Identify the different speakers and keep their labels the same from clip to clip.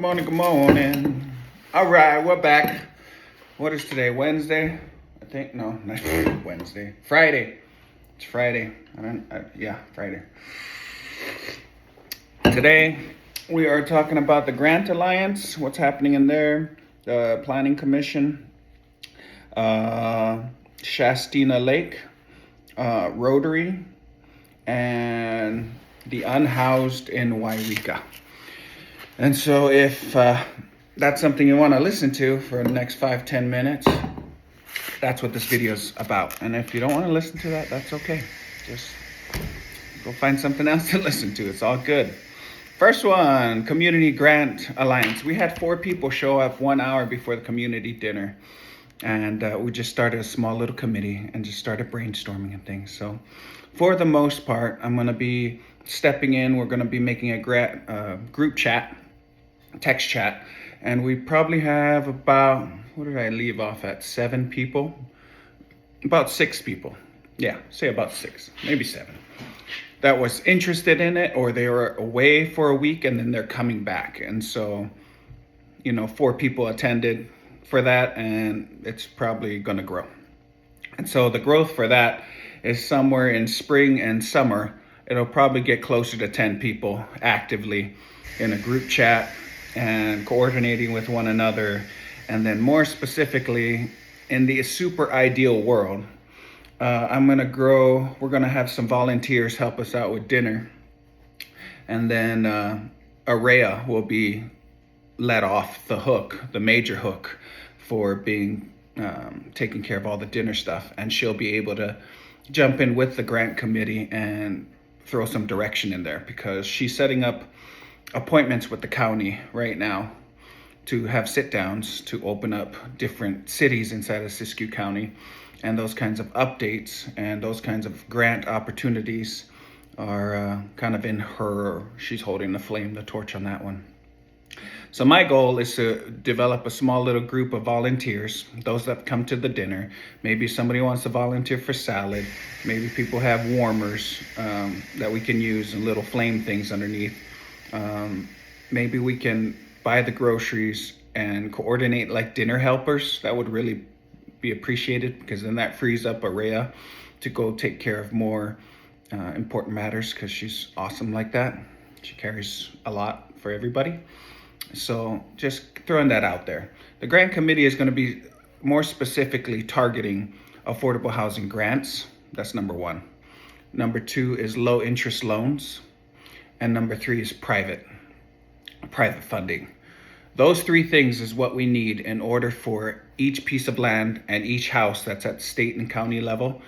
Speaker 1: Good morning. All right, we're back. What is today? Wednesday? I think no, not Wednesday. Friday. It's Friday. Friday. Today we are talking about the Grant Alliance. What's happening in there? The Planning Commission, Shastina Lake, Rotary, and the unhoused in Wairika. And so if that's something you want to listen to for the next 5-10 minutes, that's what this video is about. And if you don't want to listen to that, that's okay. Just go find something else to listen to. It's all good. First one, Community Grant Alliance. We had 4 people show up 1 hour before the community dinner. And we just started a small little committee and just started brainstorming and things. So for the most part, I'm going to be stepping in. We're going to be making a group chat, text chat. And we probably have about, what did I leave off at? 7 people? About 6 people. Yeah, say about 6, maybe 7. That was interested in it, or they were away for a week and then they're coming back. And so, 4 people attended for that, and it's probably going to grow. And so the growth for that is somewhere in spring and summer. It'll probably get closer to 10 people actively in a group chat and coordinating with one another. And then more specifically, in the super ideal world, we're going to have some volunteers help us out with dinner. And then Araya will be let off the hook, the major hook, for being taking care of all the dinner stuff. And she'll be able to jump in with the grant committee and throw some direction in there, because she's setting up appointments with the county right now to have sit downs to open up different cities inside of Siskiyou County. And those kinds of updates and those kinds of grant opportunities are kind of in her. She's holding the torch on that one. So my goal is to develop a small little group of volunteers, those that come to the dinner. Maybe somebody wants to volunteer for salad. Maybe people have warmers that we can use and little flame things underneath. Maybe we can buy the groceries and coordinate like dinner helpers. That would really be appreciated, because then that frees up Araya to go take care of more important matters, because she's awesome like that. She carries a lot for everybody. So just throwing that out there. The grant committee is going to be more specifically targeting affordable housing grants. That's number 1. Number 2 is low interest loans. And number 3 is private funding. Those 3 things is what we need in order for each piece of land and each house that's at state and county level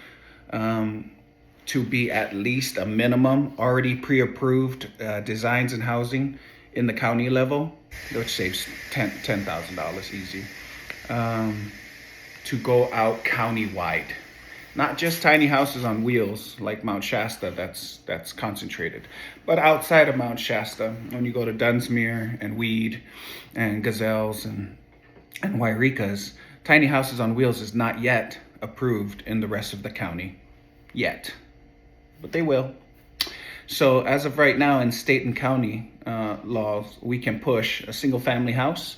Speaker 1: to be at least a minimum already pre-approved designs and housing in the county level, which saves $10,000 easy, to go out countywide. Not just tiny houses on wheels like Mount Shasta, that's concentrated. But outside of Mount Shasta, when you go to Dunsmuir and Weed and Gazelles and Wairikas, tiny houses on wheels is not yet approved in the rest of the county. Yet. But they will. So as of right now in state and county laws, we can push a single family house.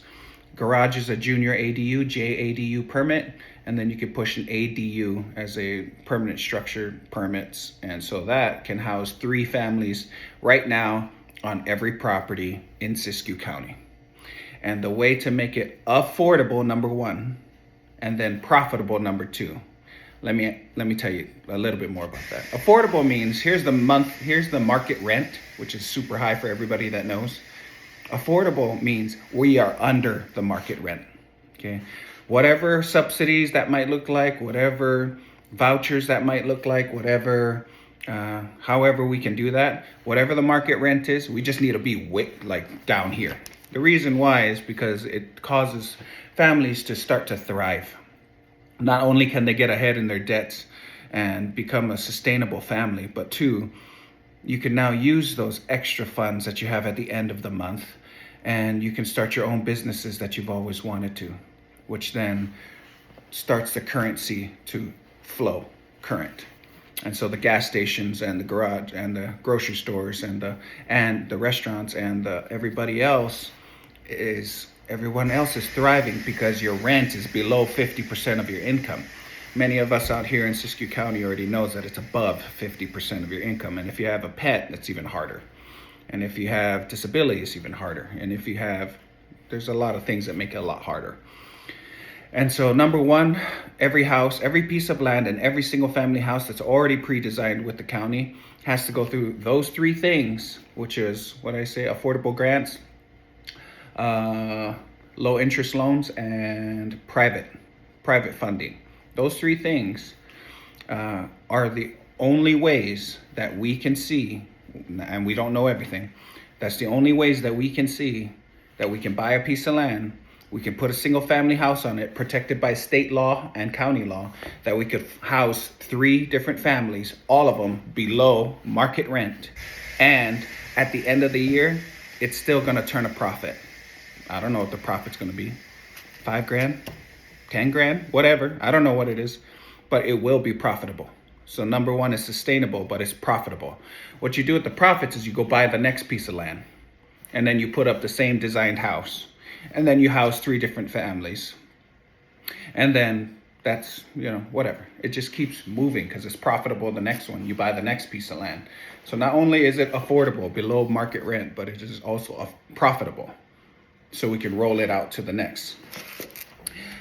Speaker 1: Garage is a junior ADU, JADU permit, and then you can push an ADU as a permanent structure permits. And so that can house 3 families right now on every property in Siskiyou County. And the way to make it affordable, number 1, and then profitable, number 2. Let me tell you a little bit more about that. Affordable means here's the market rent, which is super high for everybody that knows. Affordable means we are under the market rent. Okay, whatever subsidies that might look like, whatever vouchers that might look like, whatever, however we can do that, whatever the market rent is, we just need to be like down here. The reason why is because it causes families to start to thrive. Not only can they get ahead in their debts and become a sustainable family, but 2, you can now use those extra funds that you have at the end of the month, and you can start your own businesses that you've always wanted to, which then starts the currency to flow current. And so the gas stations and the garage and the grocery stores and the restaurants and everybody else is everyone else is thriving because your rent is below 50% of your income. Many of us out here in Siskiyou County already knows that it's above 50% of your income. And if you have a pet, it's even harder. And if you have disability, it's even harder. And if you have, there's a lot of things that make it a lot harder. And so number one, every house, every piece of land, and every single family house that's already pre-designed with the county has to go through those three things, which is what I say, affordable grants, low interest loans, and private funding. Those three things are the only ways that we can see, and we don't know everything, that's the only ways that we can see that we can buy a piece of land, we can put a single family house on it, protected by state law and county law, that we could house 3 different families, all of them below market rent. And at the end of the year, it's still gonna turn a profit. I don't know what the profit's gonna be. 5 grand, 10 grand, whatever. I don't know what it is, but it will be profitable. So number one is sustainable, but it's profitable. What you do with the profits is you go buy the next piece of land, and then you put up the same designed house. And then you house 3 different families. And then that's, whatever. It just keeps moving because it's profitable. The next one, you buy the next piece of land. So not only is it affordable below market rent, but it is also profitable. So we can roll it out to the next.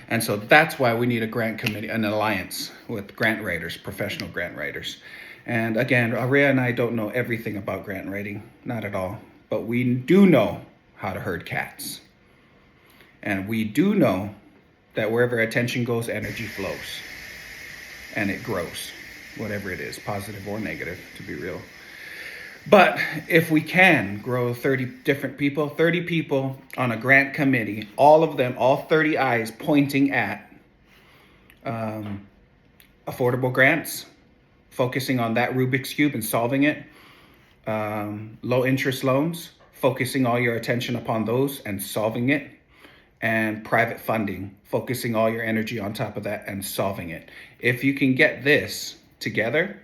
Speaker 1: And so that's why we need a grant committee, an alliance with grant writers, professional grant writers. And again, Aria and I don't know everything about grant writing, not at all. But we do know how to herd cats. And we do know that wherever attention goes, energy flows. And it grows, whatever it is, positive or negative, to be real. But if we can grow 30 different people, 30 people on a grant committee, all of them, all 30 eyes pointing at affordable grants, focusing on that Rubik's Cube and solving it, low interest loans, focusing all your attention upon those and solving it, and private funding, focusing all your energy on top of that and solving it. If you can get this together,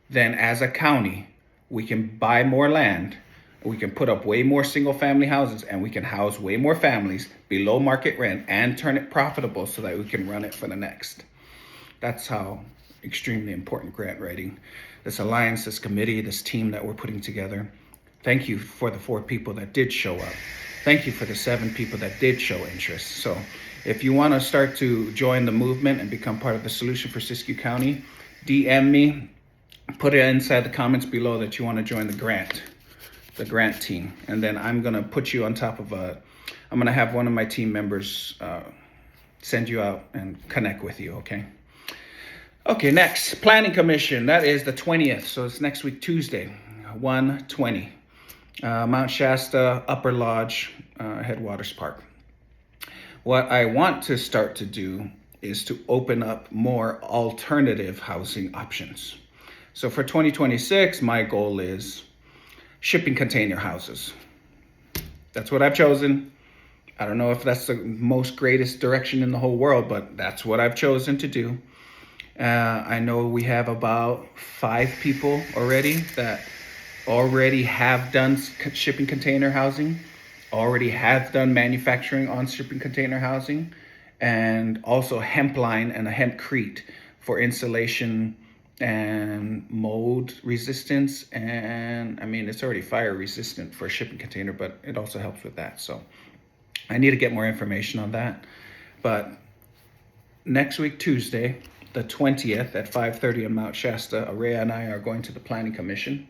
Speaker 1: then as a county, we can buy more land, we can put up way more single family houses, and we can house way more families below market rent and turn it profitable so that we can run it for the next. That's how extremely important grant writing, this alliance, this committee, this team that we're putting together. Thank you for the 4 people that did show up. Thank you for the 7 people that did show interest. So if you want to start to join the movement and become part of the solution for Siskiyou County, DM me, put it inside the comments below that you want to join the grant team. And then I'm going to put you on top of I'm going to have one of my team members send you out and connect with you, okay? Okay, next, Planning Commission. That is the 20th, so it's next week, Tuesday, 1/20. Mount Shasta, Upper Lodge, Headwaters Park. What I want to start to do is to open up more alternative housing options. So for 2026, my goal is shipping container houses. That's what I've chosen. I don't know if that's the most greatest direction in the whole world, but that's what I've chosen to do. I know we have about 5 people already that already have done shipping container housing, already have done manufacturing on shipping container housing, and also hemp line and a hempcrete for insulation and mold resistance. And I mean, it's already fire resistant for a shipping container, but it also helps with that. So I need to get more information on that. But next week, Tuesday, the 20th at 5:30 in Mount Shasta, Araya and I are going to the Planning Commission.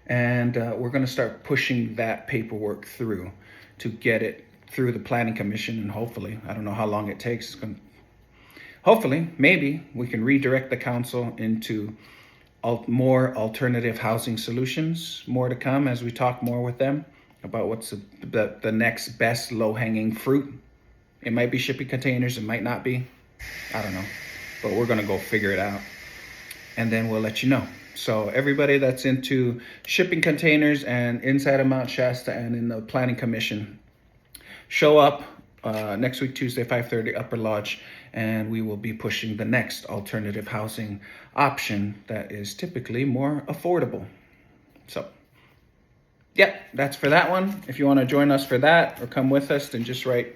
Speaker 1: And we're going to start pushing that paperwork through to get it through the Planning Commission. And hopefully, I don't know how long it takes. Hopefully, maybe we can redirect the council into more alternative housing solutions. More to come as we talk more with them about what's the next best low-hanging fruit. It might be shipping containers. It might not be. I don't know. But we're going to go figure it out. And then we'll let you know. So everybody that's into shipping containers and inside of Mount Shasta and in the Planning Commission, show up next week, Tuesday, 5:30, Upper Lodge, and we will be pushing the next alternative housing option that is typically more affordable. So Yep, that's for that one. If you want to join us for that or come with us, then just write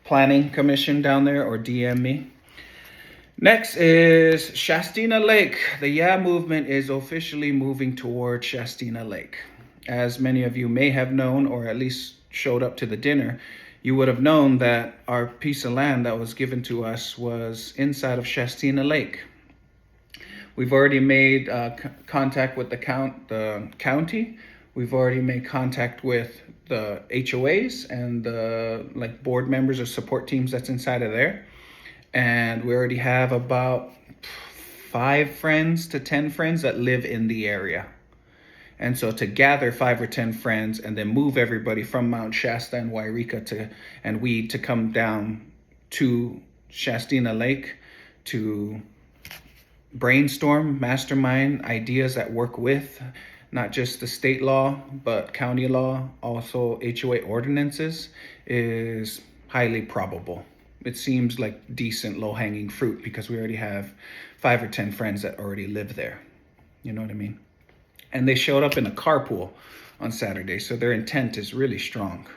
Speaker 1: Planning Commission down there or DM me. Next is Shastina Lake. The Yeah movement is officially moving toward Shastina Lake. As many of you may have known, or at least showed up to the dinner, you would have known that our piece of land that was given to us was inside of Shastina Lake. We've already made contact with the county. We've already made contact with the HOAs and the board members or support teams that's inside of there. And we already have about 5 friends to 10 friends that live in the area. And so to gather 5 or 10 friends and then move everybody from Mount Shasta and Wairika and Weed to come down to Shastina Lake to brainstorm, mastermind ideas that work with not just the state law, but county law, also HOA ordinances, is highly probable. It seems like decent low-hanging fruit because we already have 5 or 10 friends that already live there. You know what I mean? And they showed up in a carpool on Saturday, so their intent is really strong.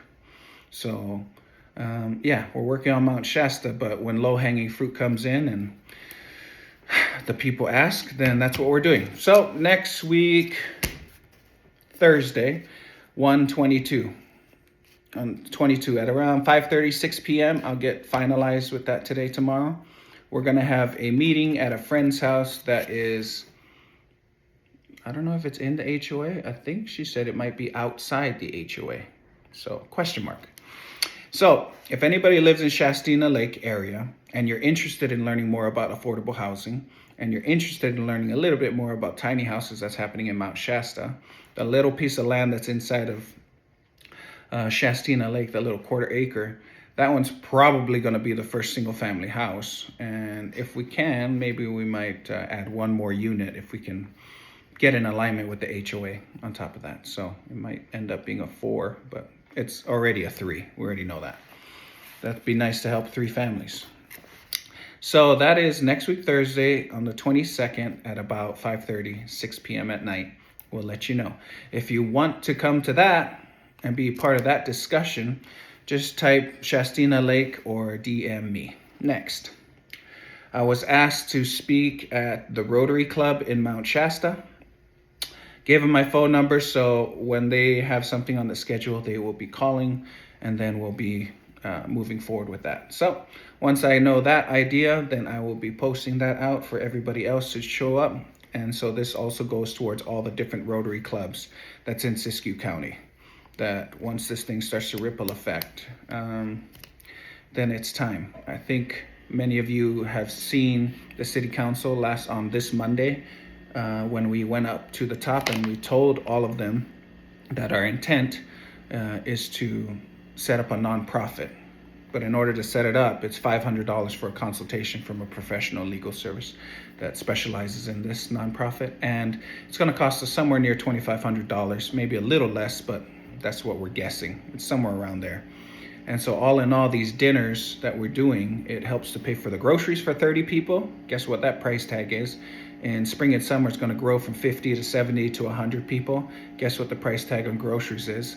Speaker 1: So, yeah, we're working on Mount Shasta, but when low-hanging fruit comes in and the people ask, then that's what we're doing. So next week, Thursday, 1/22. On 22 at around 5:30, 6 p.m. I'll get finalized with that today, tomorrow. We're going to have a meeting at a friend's house that is, I don't know if it's in the HOA. I think she said it might be outside the HOA. So, question mark. So, if anybody lives in Shastina Lake area and you're interested in learning more about affordable housing and you're interested in learning a little bit more about tiny houses that's happening in Mount Shasta, the little piece of land that's inside of Shastina Lake, that little 1/4 acre, that one's probably going to be the first single family house. And if we can, maybe we might add one more unit if we can get in alignment with the HOA on top of that. So it might end up being a 4, but it's already a 3. We already know that. That'd be nice to help 3 families. So that is next week, Thursday, on the 22nd at about 5:30, 6 p.m. at night. We'll let you know. If you want to come to that and be part of that discussion, just type Shastina Lake or DM me. Next, I was asked to speak at the Rotary Club in Mount Shasta. Gave them my phone number, so when they have something on the schedule, they will be calling, and then we'll be moving forward with that. So once I know that idea, then I will be posting that out for everybody else to show up. And so this also goes towards all the different Rotary clubs that's in Siskiyou County. That once this thing starts to ripple effect, then it's time. I think many of you have seen the city council on this Monday when we went up to the top and we told all of them that our intent is to set up a nonprofit. But in order to set it up, it's $500 for a consultation from a professional legal service that specializes in this nonprofit. And it's going to cost us somewhere near $2,500, maybe a little less, but that's what we're guessing. It's somewhere around there. And so all in all, these dinners that we're doing, it helps to pay for the groceries for 30 people. Guess what that price tag is? In spring and summer, it's going to grow from 50 to 70 to 100 people. Guess what the price tag on groceries is?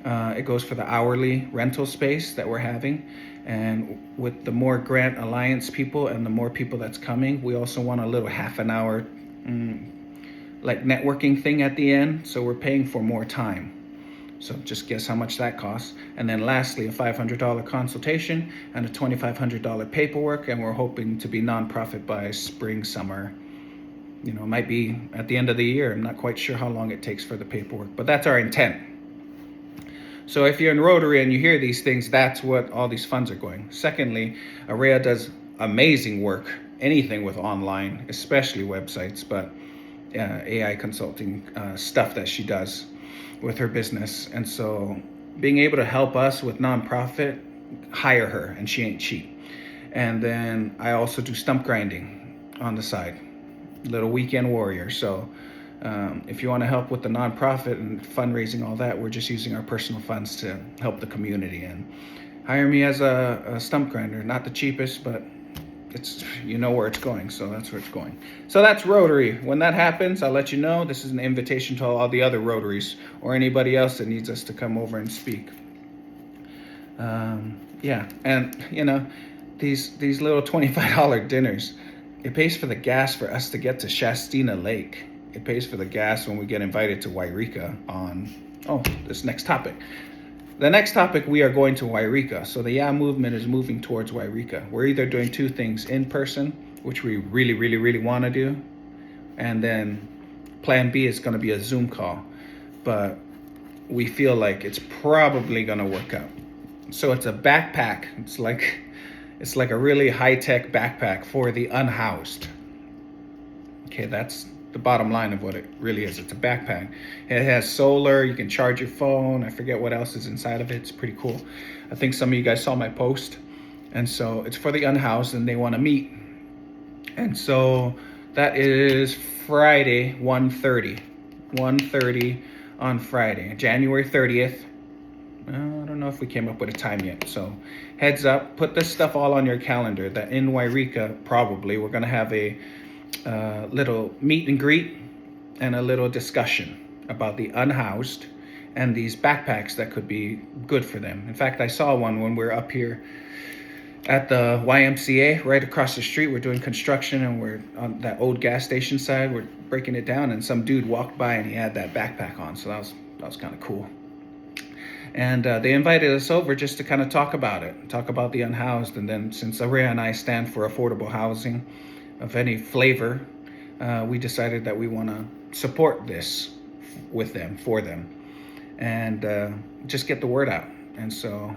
Speaker 1: It goes for the hourly rental space that we're having. And with the more Grant Alliance people and the more people that's coming, we also want a little half an hour networking thing at the end. So we're paying for more time. So just guess how much that costs. And then lastly, a $500 consultation and a $2,500 paperwork. And we're hoping to be nonprofit by spring, summer. You know, it might be at the end of the year. I'm not quite sure how long it takes for the paperwork, but that's our intent. So if you're in Rotary and you hear these things, that's what all these funds are going. Secondly, Araya does amazing work, anything with online, especially websites, but AI consulting stuff that she does with her business. And so being able to help us with nonprofit, hire her, and she ain't cheap. And then I also do stump grinding on the side, little weekend warrior. So if you want to help with the nonprofit and fundraising, all that, we're just using our personal funds to help the community. And hire me as a stump grinder, not the cheapest, but you know where it's going, so that's where it's going. So that's Rotary. When that happens, I'll let you know. This is an invitation to all the other Rotaries or anybody else that needs us to come over and speak. Yeah, and these little $25 dinners, it pays for the gas for us to get to Shastina Lake. It pays for the gas when we get invited to Wairika on this next topic. The next topic, we are going to Wairika. So the Yeah movement is moving towards Wairika. We're either doing two things: in person, which we really, really, really want to do, and then plan B is going to be a Zoom call. But we feel like it's probably going to work out. So it's a backpack. It's like a really high-tech backpack for the unhoused. Okay, that's the bottom line of what it really is. It's a backpack. It has solar. You can charge your phone. I forget what else is inside of it. It's pretty cool. I think some of you guys saw my post. And so it's for the unhoused and they want to meet. And so that is Friday, 1:30. 1:30 on Friday, January 30th. I don't know if we came up with a time yet. So heads up, put this stuff all on your calendar that in Wairika, probably, we're going to have a little meet and greet and a little discussion about the unhoused and these backpacks that could be good for them. In fact, I saw one when we were up here at the YMCA right across the street. We're doing construction and we're on that old gas station side. We're breaking it down and some dude walked by and he had that backpack on. So that was kind of cool. And they invited us over just to kind of talk about it, talk about the unhoused. And then since Araya and I stand for affordable housing of any flavor, we decided that we want to support this with them, for them, and just get the word out. And so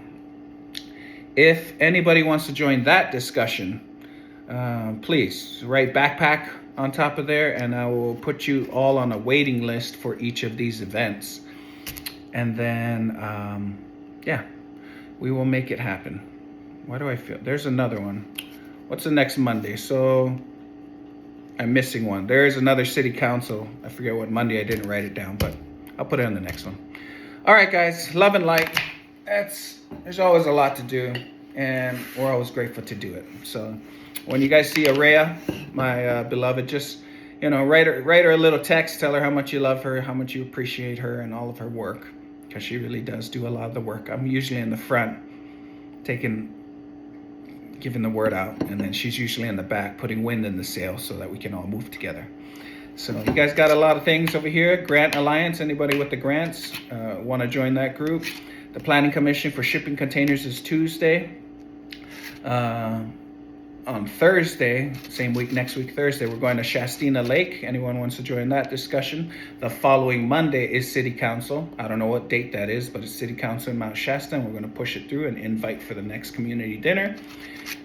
Speaker 1: if anybody wants to join that discussion, please write backpack on top of there, and I will put you all on a waiting list for each of these events. And then, we will make it happen. Why do I feel? There's another one. What's the next Monday? So I'm missing one. There is another city council. I forget what Monday. I didn't write it down, but I'll put it on the next one. All right, guys. Love and light. There's always a lot to do, and we're always grateful to do it. So when you guys see Araya, my beloved, just write her a little text. Tell her how much you love her, how much you appreciate her, and all of her work, because she really does do a lot of the work. I'm usually in the front, giving the word out, and then she's usually in the back putting wind in the sails so that we can all move together. So you guys got a lot of things over here. Grant Alliance, anybody with the grants want to join that group. The Planning Commission for shipping containers is Tuesday. On Thursday, same week, next week Thursday, we're going to Shastina Lake. Anyone wants to join that discussion? The following Monday is City Council. I don't know what date that is, but it's City Council in Mount Shasta, and we're going to push it through and invite for the next community dinner.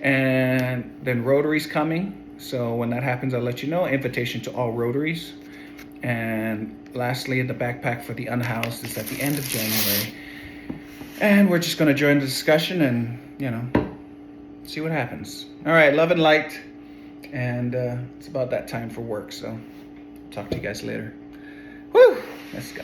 Speaker 1: And then Rotary's coming. So when that happens, I'll let you know. Invitation to all Rotaries. And lastly, the backpack for the unhoused is at the end of January. And we're just going to join the discussion and, see what happens. All right, love and light. And it's about that time for work, so talk to you guys later. Woo! Let's go.